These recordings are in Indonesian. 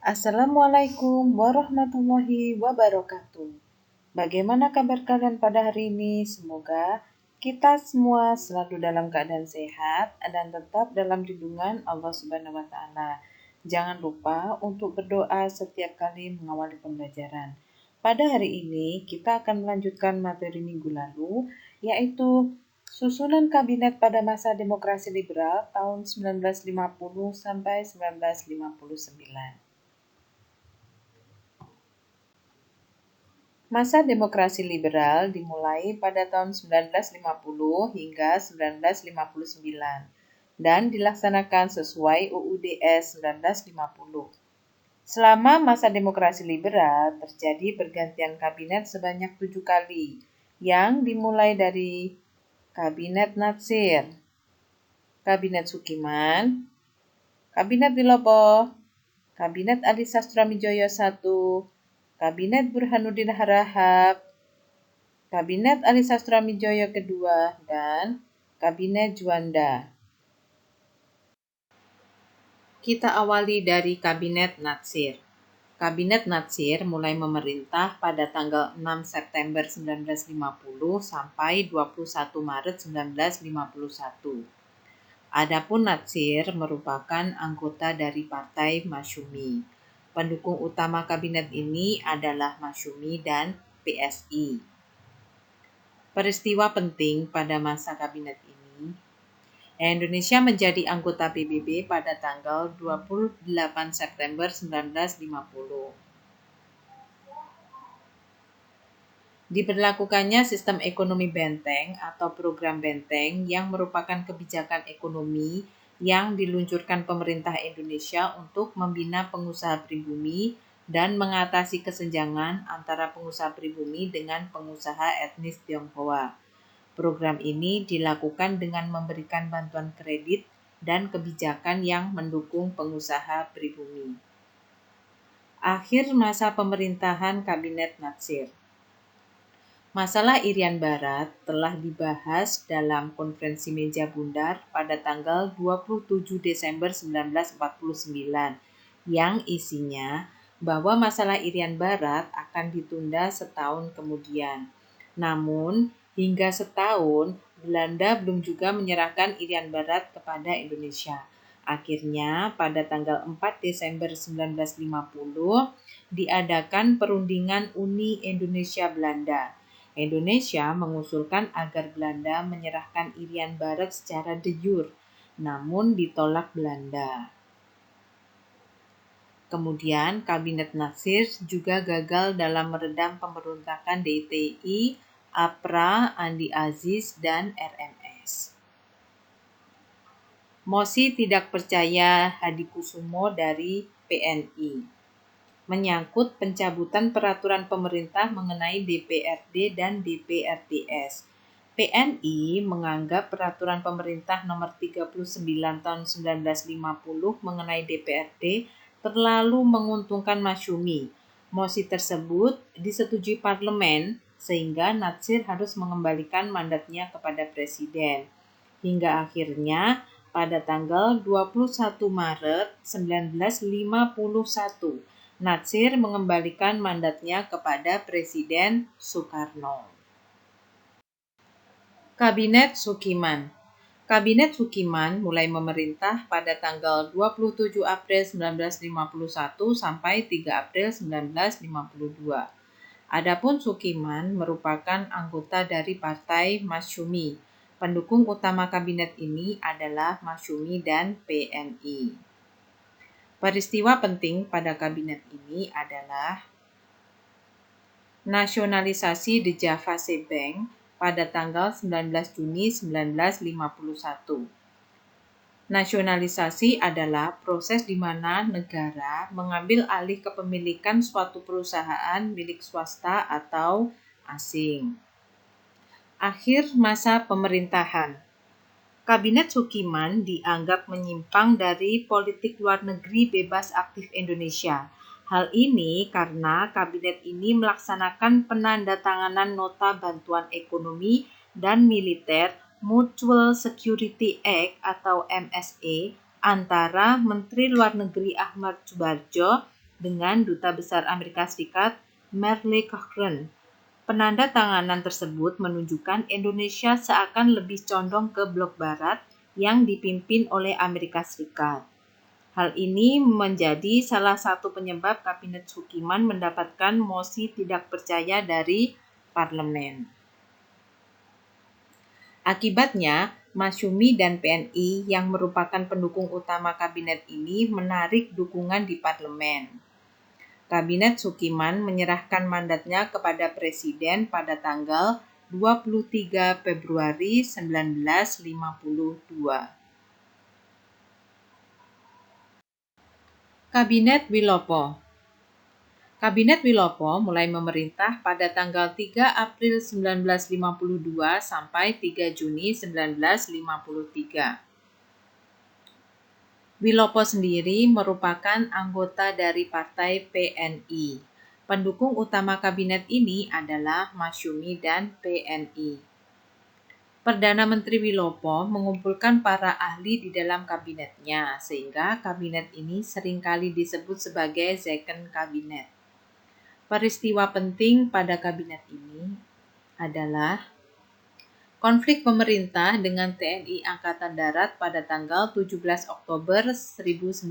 Assalamualaikum warahmatullahi wabarakatuh. Bagaimana kabar kalian pada hari ini? Semoga kita semua selalu dalam keadaan sehat dan tetap dalam lindungan Allah Subhanahu wa taala. Jangan lupa untuk berdoa setiap kali mengawali pembelajaran. Pada hari ini kita akan melanjutkan materi minggu lalu, yaitu susunan kabinet pada masa demokrasi liberal tahun 1950 sampai 1959. Masa demokrasi liberal dimulai pada tahun 1950 hingga 1959 dan dilaksanakan sesuai UUD-S 1950. Selama masa demokrasi liberal terjadi pergantian kabinet sebanyak 7 kali, yang dimulai dari Kabinet Natsir, Kabinet Sukiman, Kabinet Wilopo, Kabinet Ali Sastramidjojo I, Kabinet Burhanuddin Harahap, Kabinet Ali Sastramidjojo II, dan Kabinet Juanda. Kita awali dari Kabinet Natsir. Kabinet Natsir mulai memerintah pada tanggal 6 September 1950 sampai 21 Maret 1951. Adapun Natsir merupakan anggota dari Partai Masyumi. Pendukung utama kabinet ini adalah Masyumi dan PSI. Peristiwa penting pada masa kabinet ini, Indonesia menjadi anggota PBB pada tanggal 28 September 1950. Diberlakukannya sistem ekonomi benteng atau program benteng yang merupakan kebijakan ekonomi yang diluncurkan pemerintah Indonesia untuk membina pengusaha pribumi dan mengatasi kesenjangan antara pengusaha pribumi dengan pengusaha etnis Tionghoa. Program ini dilakukan dengan memberikan bantuan kredit dan kebijakan yang mendukung pengusaha pribumi. Akhir masa pemerintahan Kabinet Natsir. Masalah Irian Barat telah dibahas dalam konferensi meja bundar pada tanggal 27 Desember 1949 yang isinya bahwa masalah Irian Barat akan ditunda setahun kemudian. Namun, hingga setahun, Belanda belum juga menyerahkan Irian Barat kepada Indonesia. Akhirnya, pada tanggal 4 Desember 1950, diadakan perundingan Uni Indonesia-Belanda. Indonesia mengusulkan agar Belanda menyerahkan Irian Barat secara de jure, namun ditolak Belanda. Kemudian, Kabinet Natsir juga gagal dalam meredam pemberontakan DTI, APRA, Andi Aziz, dan RMS. Mosi tidak percaya Hadikusumo dari PNI menyangkut pencabutan peraturan pemerintah mengenai DPRD dan DPRDS. PNI menganggap peraturan pemerintah nomor 39 tahun 1950 mengenai DPRD terlalu menguntungkan Masyumi. Mosi tersebut disetujui parlemen sehingga Natsir harus mengembalikan mandatnya kepada presiden. Hingga akhirnya pada tanggal 21 Maret 1951 Natsir mengembalikan mandatnya kepada Presiden Soekarno. Kabinet Sukiman. Kabinet Sukiman mulai memerintah pada tanggal 27 April 1951 sampai 3 April 1952. Adapun Sukiman merupakan anggota dari Partai Masyumi. Pendukung utama kabinet ini adalah Masyumi dan PNI. Peristiwa penting pada kabinet ini adalah nasionalisasi The Javasse Bank pada tanggal 19 Juni 1951. Nasionalisasi adalah proses di mana negara mengambil alih kepemilikan suatu perusahaan milik swasta atau asing. Akhir masa pemerintahan. Kabinet Sukiman dianggap menyimpang dari politik luar negeri bebas aktif Indonesia. Hal ini karena kabinet ini melaksanakan penandatanganan nota bantuan ekonomi dan militer Mutual Security Act atau MSA antara Menteri Luar Negeri Ahmad Subarjo dengan Duta Besar Amerika Serikat Merle Cochrane. Penanda tanganan tersebut menunjukkan Indonesia seakan lebih condong ke blok barat yang dipimpin oleh Amerika Serikat. Hal ini menjadi salah satu penyebab Kabinet Sukiman mendapatkan mosi tidak percaya dari parlemen. Akibatnya, Masyumi dan PNI yang merupakan pendukung utama kabinet ini menarik dukungan di parlemen. Kabinet Sukiman menyerahkan mandatnya kepada Presiden pada tanggal 23 Februari 1952. Kabinet Wilopo. Kabinet Wilopo mulai memerintah pada tanggal 3 April 1952 sampai 3 Juni 1953. Wilopo sendiri merupakan anggota dari Partai PNI. Pendukung utama kabinet ini adalah Masyumi dan PNI. Perdana Menteri Wilopo mengumpulkan para ahli di dalam kabinetnya, sehingga kabinet ini seringkali disebut sebagai second cabinet. Peristiwa penting pada kabinet ini adalah konflik pemerintah dengan TNI Angkatan Darat pada tanggal 17 Oktober 1952.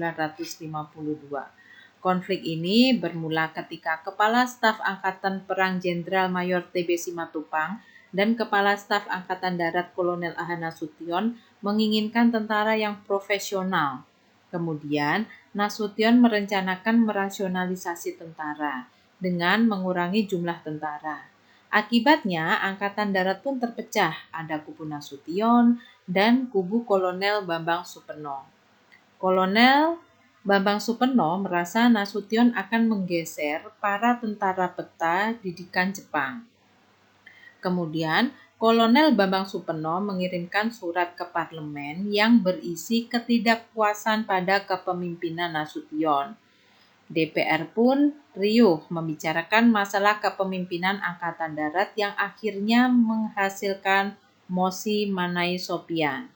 Konflik ini bermula ketika Kepala Staf Angkatan Perang Jenderal Mayor TB Simatupang dan Kepala Staf Angkatan Darat Kolonel AH Nasution menginginkan tentara yang profesional. Kemudian, Nasution merencanakan merasionalisasi tentara dengan mengurangi jumlah tentara. Akibatnya, Angkatan Darat pun terpecah, ada kubu Nasution dan kubu Kolonel Bambang Supeno. Kolonel Bambang Supeno merasa Nasution akan menggeser para tentara peta didikan Jepang. Kemudian, Kolonel Bambang Supeno mengirimkan surat ke parlemen yang berisi ketidakpuasan pada kepemimpinan Nasution. DPR pun riuh membicarakan masalah kepemimpinan Angkatan Darat yang akhirnya menghasilkan mosi Manai Sopian.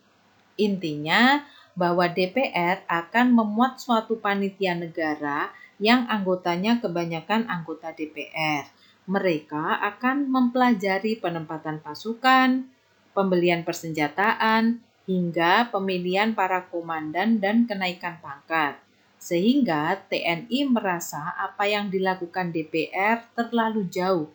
Intinya bahwa DPR akan memuat suatu panitia negara yang anggotanya kebanyakan anggota DPR. Mereka akan mempelajari penempatan pasukan, pembelian persenjataan, hingga pemilihan para komandan dan kenaikan pangkat. Sehingga TNI merasa apa yang dilakukan DPR terlalu jauh.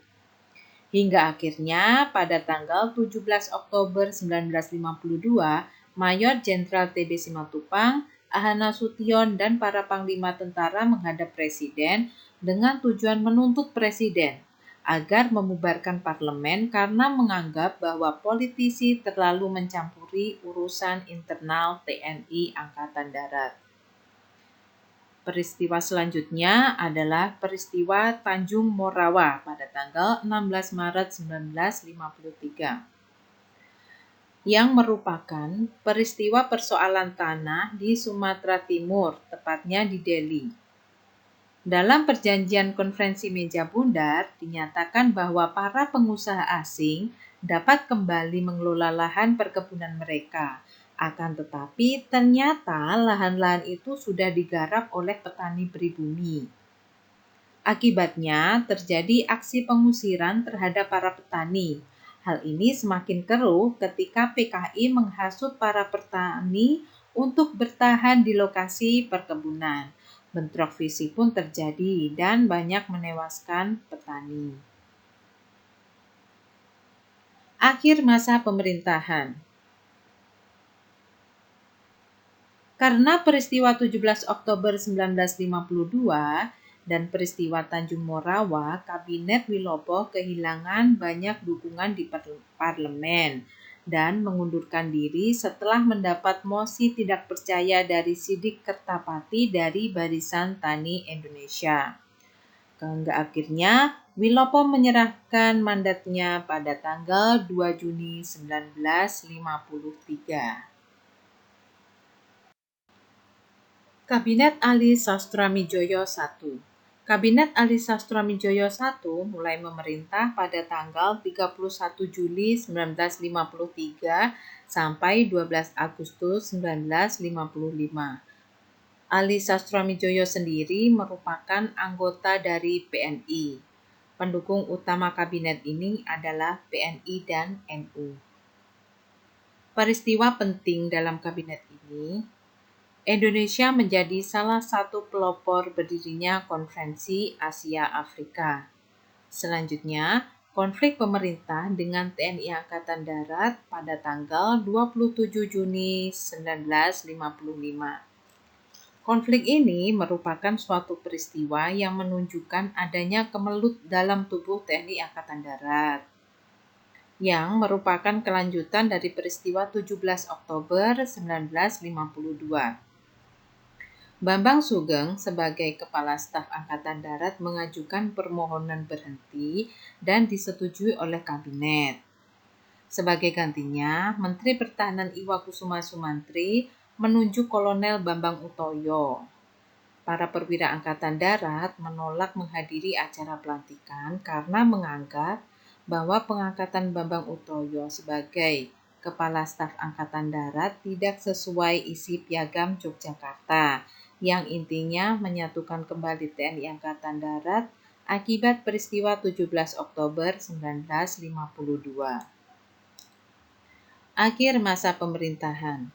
Hingga akhirnya pada tanggal 17 Oktober 1952, Mayor Jenderal TB Simatupang, AH Nasution, dan para panglima tentara menghadap Presiden dengan tujuan menuntut Presiden agar memubarkan parlemen karena menganggap bahwa politisi terlalu mencampuri urusan internal TNI Angkatan Darat. Peristiwa selanjutnya adalah peristiwa Tanjung Morawa pada tanggal 16 Maret 1953 yang merupakan peristiwa persoalan tanah di Sumatera Timur, tepatnya di Delhi. Dalam perjanjian konferensi meja bundar dinyatakan bahwa para pengusaha asing dapat kembali mengelola lahan perkebunan mereka. Akan tetapi ternyata lahan-lahan itu sudah digarap oleh petani pribumi. Akibatnya terjadi aksi pengusiran terhadap para petani. Hal ini semakin keruh ketika PKI menghasut para petani untuk bertahan di lokasi perkebunan. Bentrok fisik pun terjadi dan banyak menewaskan petani. Akhir masa pemerintahan. Karena peristiwa 17 Oktober 1952 dan peristiwa Tanjung Morawa, Kabinet Wilopo kehilangan banyak dukungan di parlemen dan mengundurkan diri setelah mendapat mosi tidak percaya dari Sidik Kertapati dari Barisan Tani Indonesia. Hingga akhirnya Wilopo menyerahkan mandatnya pada tanggal 2 Juni 1953. Kabinet Ali Sastramidjojo I. Kabinet Ali Sastramidjojo I mulai memerintah pada tanggal 31 Juli 1953 sampai 12 Agustus 1955. Ali Sastramidjojo sendiri merupakan anggota dari PNI. Pendukung utama kabinet ini adalah PNI dan NU. Peristiwa penting dalam kabinet ini, Indonesia menjadi salah satu pelopor berdirinya Konferensi Asia Afrika. Selanjutnya, konflik pemerintah dengan TNI Angkatan Darat pada tanggal 27 Juni 1955. Konflik ini merupakan suatu peristiwa yang menunjukkan adanya kemelut dalam tubuh TNI Angkatan Darat, yang merupakan kelanjutan dari peristiwa 17 Oktober 1952. Bambang Sugeng sebagai Kepala Staf Angkatan Darat mengajukan permohonan berhenti dan disetujui oleh Kabinet. Sebagai gantinya, Menteri Pertahanan Iwakusuma Sumantri menunjuk Kolonel Bambang Utoyo. Para perwira Angkatan Darat menolak menghadiri acara pelantikan karena menganggap bahwa pengangkatan Bambang Utoyo sebagai Kepala Staf Angkatan Darat tidak sesuai isi Piagam Yogyakarta, yang intinya menyatukan kembali TNI Angkatan Darat akibat peristiwa 17 Oktober 1952. Akhir masa pemerintahan.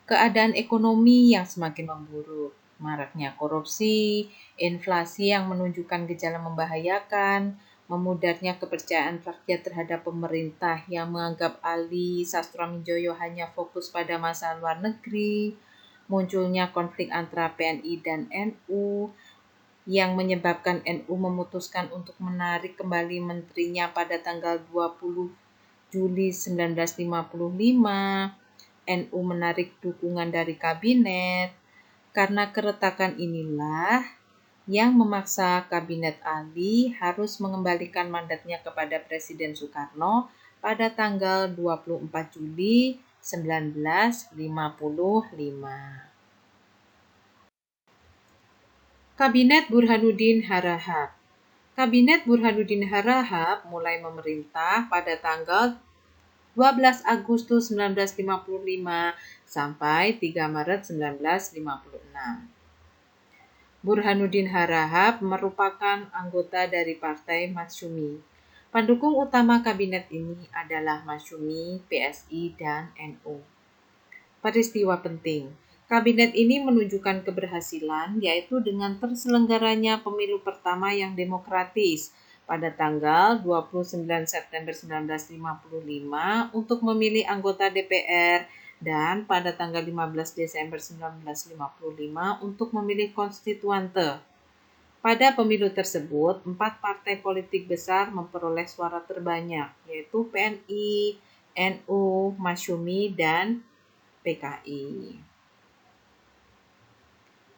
Keadaan ekonomi yang semakin memburuk, maraknya korupsi, inflasi yang menunjukkan gejala membahayakan, memudarnya kepercayaan rakyat terhadap pemerintah yang menganggap Ali Sastramidjojo hanya fokus pada masalah luar negeri, munculnya konflik antara PNI dan NU, yang menyebabkan NU memutuskan untuk menarik kembali menterinya pada tanggal 20 Juli 1955, NU menarik dukungan dari kabinet. Karena keretakan inilah yang memaksa Kabinet Ali harus mengembalikan mandatnya kepada Presiden Soekarno pada tanggal 24 Juli 1955. Kabinet Burhanuddin Harahap. Kabinet Burhanuddin Harahap mulai memerintah pada tanggal 12 Agustus 1955 sampai 3 Maret 1956. Burhanuddin Harahap merupakan anggota dari Partai Masyumi. Pendukung utama kabinet ini adalah Masyumi, PSI, dan NU. Peristiwa penting. Kabinet ini menunjukkan keberhasilan, yaitu dengan terselenggaranya pemilu pertama yang demokratis pada tanggal 29 September 1955 untuk memilih anggota DPR dan pada tanggal 15 Desember 1955 untuk memilih konstituante. Pada pemilu tersebut, 4 partai politik besar memperoleh suara terbanyak, yaitu PNI, NU, Masyumi, dan PKI.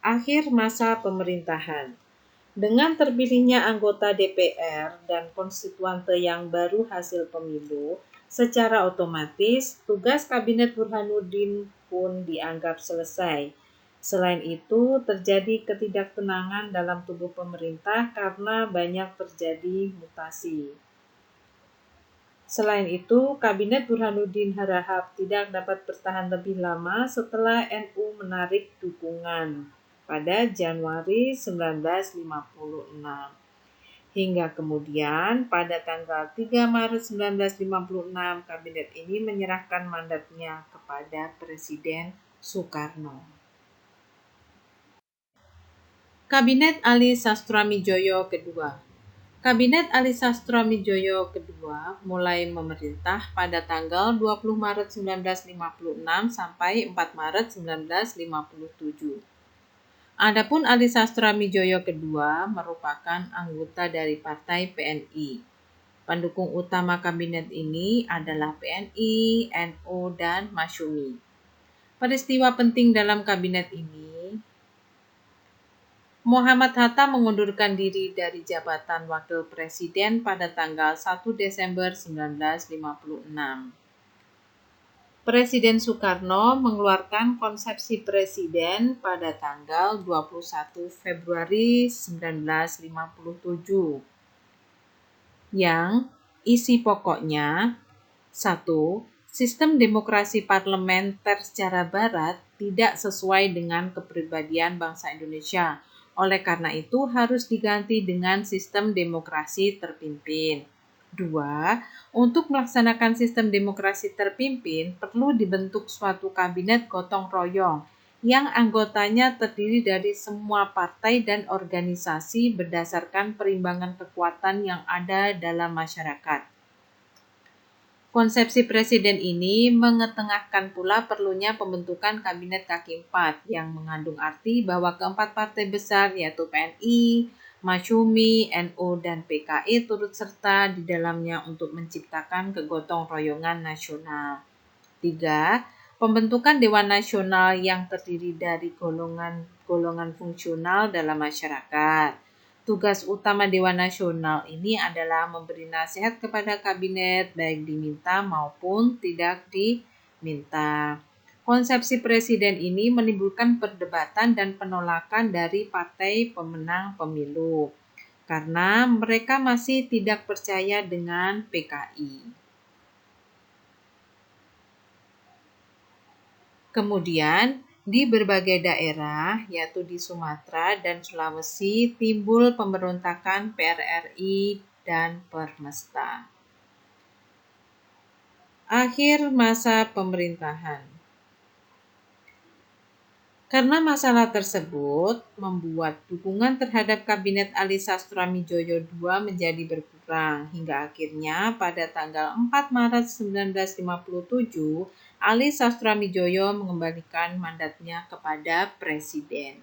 Akhir masa pemerintahan. Dengan terpilihnya anggota DPR dan konstituante yang baru hasil pemilu, secara otomatis tugas Kabinet Burhanuddin pun dianggap selesai. Selain itu, terjadi ketidaktenangan dalam tubuh pemerintah karena banyak terjadi mutasi. Selain itu, Kabinet Burhanuddin Harahap tidak dapat bertahan lebih lama setelah NU menarik dukungan pada Januari 1956. Hingga kemudian pada tanggal 3 Maret 1956, kabinet ini menyerahkan mandatnya kepada Presiden Soekarno. Kabinet Ali Sastramidjojo kedua. Kabinet Ali Sastramidjojo kedua mulai memerintah pada tanggal 20 Maret 1956 sampai 4 Maret 1957. Adapun Ali Sastramidjojo kedua merupakan anggota dari Partai PNI. Pendukung utama kabinet ini adalah PNI, NU, dan Masyumi. Peristiwa penting dalam kabinet ini, Muhammad Hatta mengundurkan diri dari jabatan Wakil Presiden pada tanggal 1 Desember 1956. Presiden Soekarno mengeluarkan konsepsi presiden pada tanggal 21 Februari 1957 yang isi pokoknya: 1. Sistem demokrasi parlementer secara barat tidak sesuai dengan kepribadian bangsa Indonesia. Oleh karena itu harus diganti dengan sistem demokrasi terpimpin. 2. Untuk melaksanakan sistem demokrasi terpimpin perlu dibentuk suatu kabinet gotong royong yang anggotanya terdiri dari semua partai dan organisasi berdasarkan perimbangan kekuatan yang ada dalam masyarakat. Konsepsi presiden ini mengetengahkan pula perlunya pembentukan kabinet kaki empat yang mengandung arti bahwa keempat partai besar yaitu PNI, Masyumi, NU, dan PKI turut serta di dalamnya untuk menciptakan kegotong royongan nasional. 3. Pembentukan Dewan Nasional yang terdiri dari golongan fungsional dalam masyarakat. Tugas utama Dewan Nasional ini adalah memberi nasihat kepada kabinet baik diminta maupun tidak diminta. Konsepsi presiden ini menimbulkan perdebatan dan penolakan dari partai pemenang pemilu karena mereka masih tidak percaya dengan PKI. Kemudian di berbagai daerah, yaitu di Sumatera dan Sulawesi, timbul pemberontakan PRRI dan Permesta. Akhir masa pemerintahan. Karena masalah tersebut membuat dukungan terhadap Kabinet Ali Sastroamidjojo II menjadi berkurang hingga akhirnya pada tanggal 4 Maret 1957 Ali Sastroamidjojo mengembalikan mandatnya kepada Presiden.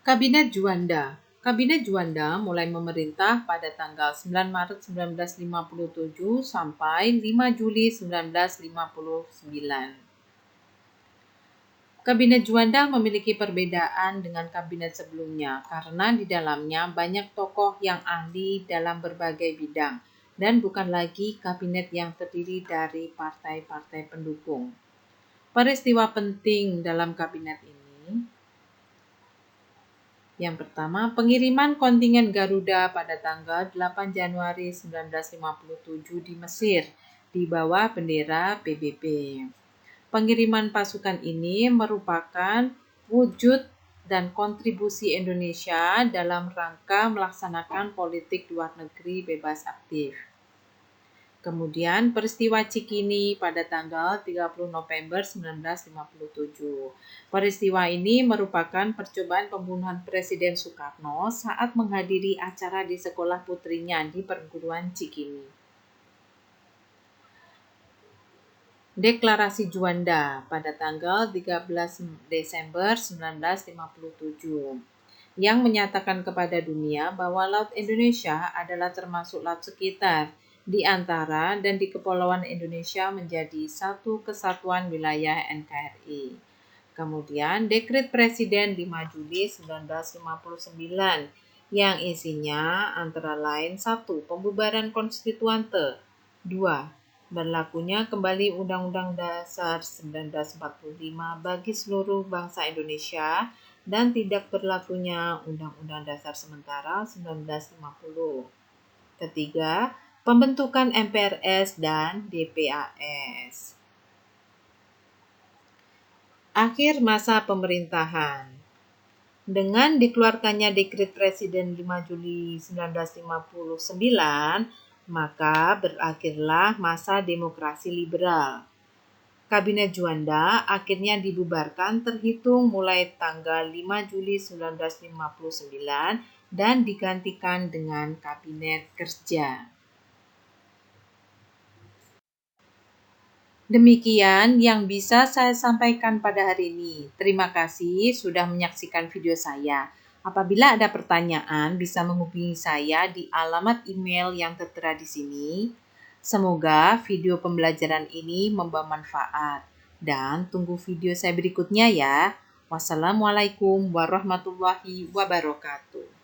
Kabinet Juanda. Kabinet Juanda mulai memerintah pada tanggal 9 Maret 1957 sampai 5 Juli 1959. Kabinet Juanda memiliki perbedaan dengan kabinet sebelumnya karena di dalamnya banyak tokoh yang ahli dalam berbagai bidang dan bukan lagi kabinet yang terdiri dari partai-partai pendukung. Peristiwa penting dalam kabinet ini. Yang pertama, pengiriman kontingen Garuda pada tanggal 8 Januari 1957 di Mesir di bawah bendera PBB. Pengiriman pasukan ini merupakan wujud dan kontribusi Indonesia dalam rangka melaksanakan politik luar negeri bebas aktif. Kemudian peristiwa Cikini pada tanggal 30 November 1957. Peristiwa ini merupakan percobaan pembunuhan Presiden Soekarno saat menghadiri acara di sekolah putrinya di perguruan Cikini. Deklarasi Juanda pada tanggal 13 Desember 1957 yang menyatakan kepada dunia bahwa Laut Indonesia adalah termasuk laut sekitar di antara dan di Kepulauan Indonesia menjadi satu kesatuan wilayah NKRI. Kemudian Dekret Presiden 5 Juli 1959 yang isinya antara lain 1. Pembubaran konstituante, 2. Berlakunya kembali Undang-Undang Dasar 1945 bagi seluruh bangsa Indonesia dan tidak berlakunya Undang-Undang Dasar sementara 1950. Ketiga, pembentukan MPRS dan DPAS. Akhir masa pemerintahan. Dengan dikeluarkannya Dekret Presiden 5 Juli 1959, maka berakhirlah masa demokrasi liberal. Kabinet Juanda akhirnya dibubarkan terhitung mulai tanggal 5 Juli 1959 dan digantikan dengan Kabinet Kerja. Demikian yang bisa saya sampaikan pada hari ini. Terima kasih sudah menyaksikan video saya. Apabila ada pertanyaan, bisa menghubungi saya di alamat email yang tertera di sini. Semoga video pembelajaran ini membawa manfaat. Dan tunggu video saya berikutnya ya. Wassalamualaikum warahmatullahi wabarakatuh.